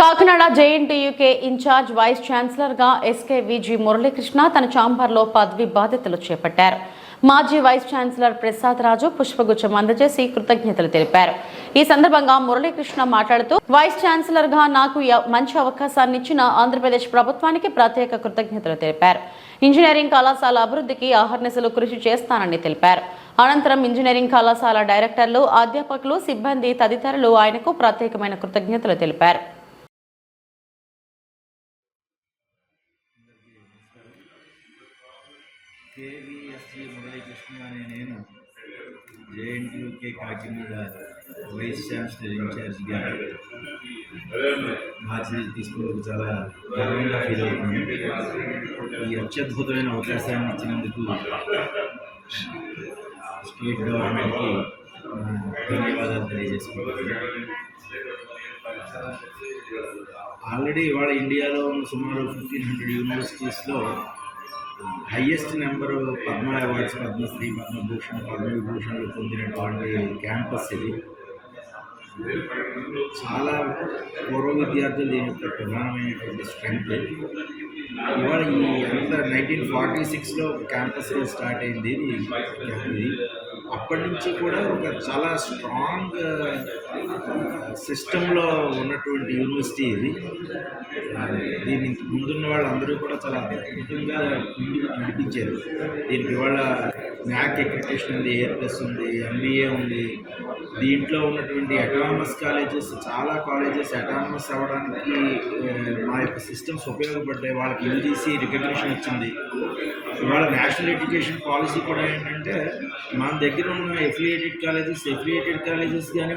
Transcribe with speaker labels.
Speaker 1: Kakinada JNTUK incharge vice ఛాన్సలర్గా SKVG Muralikrishna తన ఛాంబర్లో పదవి బాధ్యతలు చేపట్టారు. మాజీ వైస్ ఛాన్సలర్ ప్రసాద్ రాజు పుష్పగుచ్చం అందజేసి కృతజ్ఞతలు తెలిపారు. ఈ సందర్భంగా మురళీకృష్ణ మాట్లాడుతూ వైస్ ఛాన్సలర్గా నాకు మంచి అవకాశాన్ని ఇచ్చిన ఆంధ్రప్రదేశ్ ప్రభుత్వానికి ప్రత్యేక కృతజ్ఞతలు తెలిపారు. ఇంజనీరింగ్ కళాశాల అభివృద్ధికి అహర్నిశలు కృషి చేస్తానని తెలిపారు. అనంతరం ఇంజనీరింగ్ కళాశాల డైరెక్టర్లు, అధ్యాపకులు, సిబ్బంది తదితరులు ఆయనకు ప్రత్యేకమైన కృతజ్ఞతలు తెలిపారు.
Speaker 2: కేవీఎస్జీ మురళీకృష్ణ అనే నేను జేఎన్టీయూకే కాకినాడ వైస్ ఛాన్సలర్ ఇన్ఛార్జిగా బాధ్యతలు తీసుకున్నందుకు చాలా గర్వంగా ఫీల్ అవుతున్నాను. ఈ అత్యద్భుతమైన అవకాశాన్ని ఇచ్చినందుకు స్టేట్ గవర్నమెంట్కి ధన్యవాదాలు తెలియజేసుకుంటున్నాను. ఆల్రెడీ ఇవాళ ఇండియాలో ఉన్న సుమారు 1500 యూనివర్సిటీస్లో highest number Padma awards, Padmashri, Padmabhushan, పద్మవిభూషణ్లు పొందినటువంటి క్యాంపస్ ఇది. చాలా పూర్వ విద్యార్థులు దీని యొక్క ప్రధానమైనటువంటి స్ట్రెంగ్త్. ఇవాళ ఈ అంతా 1946లో క్యాంపస్లో స్టార్ట్ అయింది ఇది. అప్పటి నుంచి కూడా ఒక చాలా స్ట్రాంగ్ సిస్టంలో ఉన్నటువంటి యూనివర్సిటీ ఇది. దీని ముందున్న వాళ్ళందరూ కూడా చాలా అద్భుతంగా ముందుకు నడిపించారు. దీనికి ఇవాళ న్యాక్ అక్రిడిటేషన్ ఉంది, A+ ఉంది, MBA ఉంది. దీంట్లో ఉన్నటువంటి అటానమస్ కాలేజెస్, చాలా కాలేజెస్ అటానమస్ అవ్వడానికి మా యొక్క సిస్టమ్స్ ఉపయోగపడ్డాయి. వాళ్ళకి UGC రికగ్నిషన్ వచ్చింది. ఇవాళ నేషనల్ ఎడ్యుకేషన్ పాలసీ కూడా ఏంటంటే మన దగ్గర ఉన్న ఎఫిలియేటెడ్ కాలేజెస్ కానీ